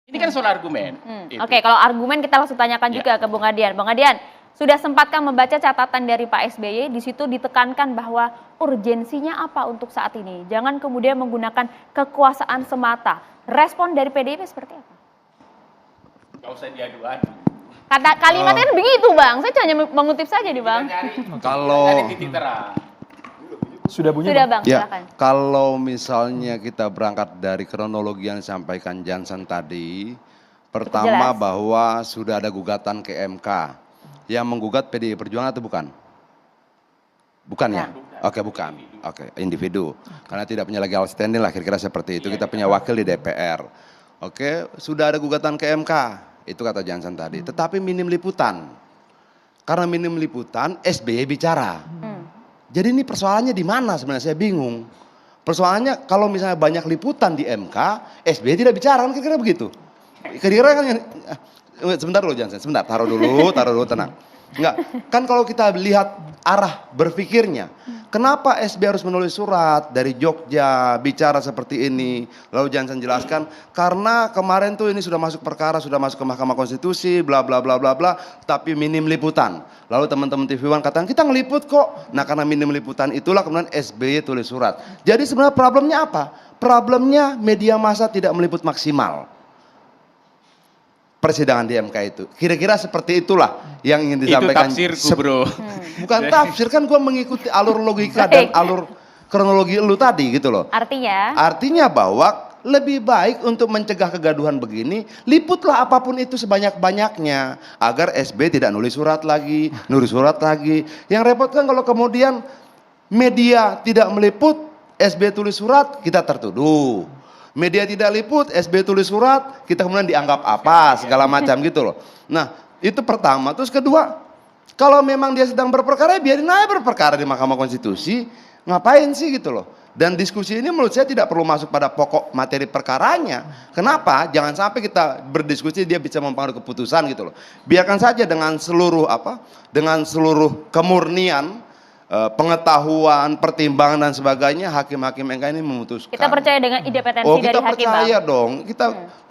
Ini kan soal argumen. Oke, kalau argumen kita langsung tanyakan juga ke Bung Adian. Bung Adian, sudah sempatkah membaca catatan dari Pak SBY? Di situ ditekankan bahwa urgensinya apa untuk saat ini? Jangan kemudian menggunakan kekuasaan semata. Respon dari PDIP seperti apa? Gak usah diadu-adu. Kata kalimatnya kan begitu, Bang. Saya hanya mengutip saja nih, Bang. Cari titik terang. Sudah bunyi, Sudah, Bang, Ya, silakan. kalau misalnya kita berangkat dari kronologi yang disampaikan Jansen tadi, pertama jelas. bahwa sudah ada gugatan ke MK. Yang menggugat PDI Perjuangan atau bukan? Bukan ya? Oke, bukan. Oke, individu. Karena tidak punya legal standing lah, kira-kira seperti itu. Kita punya wakil di DPR. Oke, sudah ada gugatan ke MK. Itu kata Jansen tadi. Tetapi minim liputan. Karena minim liputan, SBY bicara. Jadi ini persoalannya di mana sebenarnya, saya bingung. Persoalannya kalau misalnya banyak liputan di MK, SBY tidak bicara, kan kira-kira begitu. Kira-kira kan, sebentar dulu Jansen, sebentar, taruh dulu, tenang. Enggak, kan kalau kita lihat arah berpikirnya, kenapa SBY harus menulis surat dari Jogja, bicara seperti ini. Lalu Jansen jelaskan, karena kemarin tuh ini sudah masuk perkara, sudah masuk ke Mahkamah Konstitusi, bla bla bla bla bla, tapi minim liputan. Lalu teman-teman TV One katakan, kita ngeliput kok. Nah karena minim liputan itulah kemudian SBY tulis surat. Jadi sebenarnya problemnya apa? Problemnya media massa tidak meliput maksimal persidangan di MK itu. Kira-kira seperti itulah yang ingin disampaikan. Itu tafsirku, bro. Bukan tafsir, kan gue mengikuti alur logika dan alur kronologi lu tadi gitu loh. Artinya bahwa lebih baik untuk mencegah kegaduhan begini, liputlah apapun itu sebanyak-banyaknya agar SB tidak nulis surat lagi. Yang repot kan kalau kemudian media tidak meliput, SB tulis surat, kita tertuduh. Media tidak liput, SB tulis surat, kita kemudian dianggap apa, segala macam gitu loh. Nah, itu pertama. Terus kedua, kalau memang dia sedang berperkara, biarin aja berperkara di Mahkamah Konstitusi. Ngapain sih gitu loh. Dan diskusi ini menurut saya tidak perlu masuk pada pokok materi perkaranya. Kenapa? Jangan sampai kita berdiskusi dia bisa mempengaruhi keputusan gitu loh. Biarkan saja dengan seluruh kemurnian, pengetahuan, pertimbangan dan sebagainya, hakim-hakim MK ini memutuskan. Kita percaya dengan independensi dari hakim, Bang. Kita percaya dong,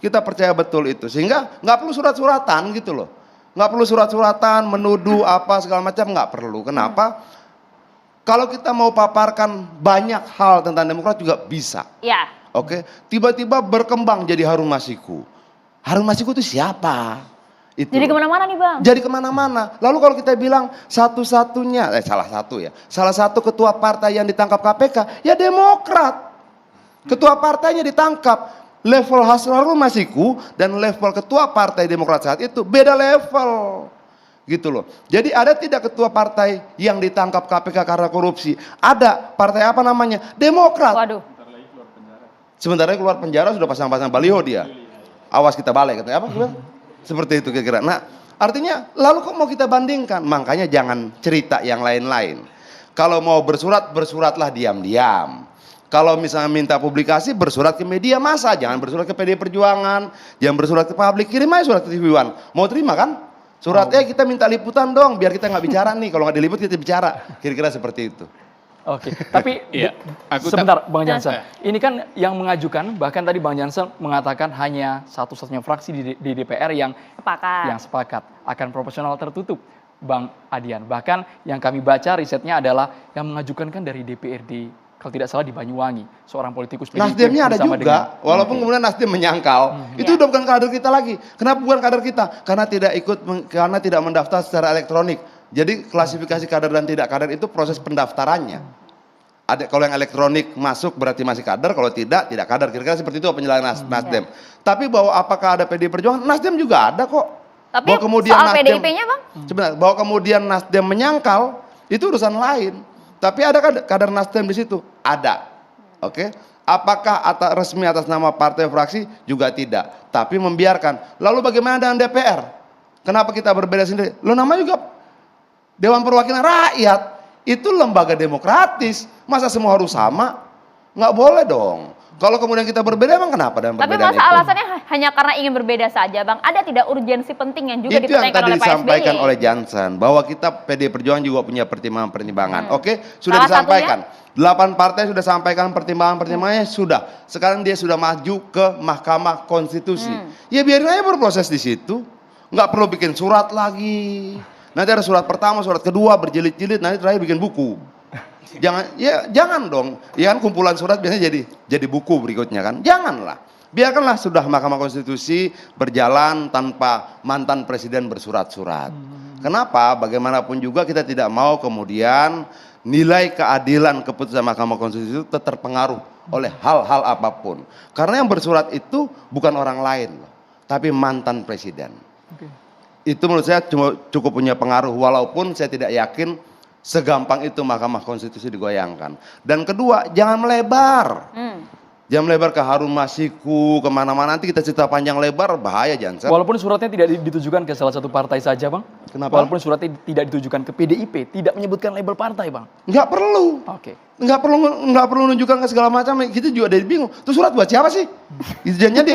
kita percaya betul itu. Sehingga nggak perlu surat-suratan gitu loh. Nggak perlu surat-suratan, menuduh apa segala macam, nggak perlu. Kenapa? Kalau kita mau paparkan banyak hal tentang Demokrat juga bisa. Ya. Oke, tiba-tiba berkembang jadi Harun Masiku. Harun Masiku itu siapa? Itu. Jadi kemana-mana nih, Bang. Jadi kemana-mana. Lalu kalau kita bilang salah satu ketua partai yang ditangkap KPK, ya Demokrat. Ketua partainya ditangkap. Level Harun Masiku dan level ketua partai Demokrat saat itu beda level. Gitu loh. Jadi ada tidak ketua partai yang ditangkap KPK karena korupsi? Ada. Partai apa namanya? Demokrat. Waduh. Sebentar lagi keluar penjara sudah pasang-pasang baliho dia. Awas kita balik, katanya apa? Seperti itu kira-kira. Nah, artinya lalu kok mau kita bandingkan? Makanya jangan cerita yang lain-lain. Kalau mau bersurat, bersuratlah diam-diam. Kalau misalnya minta publikasi, bersurat ke media massa, jangan bersurat ke PDI Perjuangan, jangan bersurat ke publik, kirim aja surat ke TV One. Mau terima kan? Suratnya kita minta liputan dong, biar kita nggak bicara nih. Kalau nggak diliput kita bicara. Kira-kira seperti itu. Oke, tapi sebentar Bang Jansen. Ini kan yang mengajukan, bahkan tadi Bang Jansen mengatakan hanya satu-satunya fraksi di DPR yang sepakat akan proporsional tertutup, Bang Adian. Bahkan yang kami baca risetnya adalah yang mengajukan kan dari DPRD, kalau tidak salah di Banyuwangi, seorang politikus PDIP. Nasdemnya ada juga, walaupun kemudian Nasdem menyangkal, itu udah bukan kader kita lagi. Kenapa bukan kader kita? Karena tidak mendaftar secara elektronik. Jadi klasifikasi kader dan tidak kader itu proses pendaftarannya. Ada kalau yang elektronik masuk berarti masih kader, kalau tidak kader. Kira-kira seperti itu penjelasan Nasdem. Tapi bahwa apakah ada PDI Perjuangan? Nasdem juga ada kok. Tapi soal PDIP-nya, Bang? Sebenarnya bahwa kemudian Nasdem menyangkal itu urusan lain. Tapi ada kader Nasdem di situ? Ada. Oke. Apakah resmi atas nama partai fraksi? Juga tidak. Tapi membiarkan. Lalu bagaimana dengan DPR? Kenapa kita berbeda sendiri? Lo nama juga Dewan Perwakilan Rakyat. Itu lembaga demokratis. Masa semua harus sama? Nggak boleh dong. Kalau kemudian kita berbeda, emang kenapa dengan Tapi perbedaan masa itu? alasannya hanya karena ingin berbeda saja, Bang? Ada tidak urgensi penting yang juga Itu yang dipertanyakan tadi oleh Pak disampaikan SBY? oleh Jansen, bahwa kita PD Perjuangan juga punya pertimbangan-pertimbangan. Oke, sudah Salah disampaikan. 8 partai sudah sampaikan pertimbangan-pertimbangannya, sudah. Sekarang dia sudah maju ke Mahkamah Konstitusi. Ya biarin aja berproses di situ. Nggak perlu bikin surat lagi. Nanti ada surat pertama, surat kedua, berjilid-jilid, nanti terakhir bikin buku. Jangan dong. Ya kan kumpulan surat biasanya jadi buku berikutnya kan. Janganlah. Biarkanlah sudah Mahkamah Konstitusi berjalan tanpa mantan presiden bersurat-surat. Kenapa? Bagaimanapun juga kita tidak mau kemudian nilai keadilan keputusan Mahkamah Konstitusi itu terpengaruh oleh hal-hal apapun. Karena yang bersurat itu bukan orang lain, tapi mantan presiden. Itu menurut saya cukup punya pengaruh, walaupun saya tidak yakin segampang itu Mahkamah Konstitusi digoyangkan. Dan kedua, jangan melebar. Jangan melebar ke Harun Masiku, kemana-mana, nanti kita cerita panjang lebar, bahaya Jansen. Walaupun suratnya tidak ditujukan ke salah satu partai saja, Bang. Kenapa? Walaupun suratnya tidak ditujukan ke PDIP, tidak menyebutkan label partai, Bang. Nggak perlu. Oke. Nggak perlu menunjukkan ke segala macam, kita juga ada bingung. Tuh surat buat siapa sih? Jangan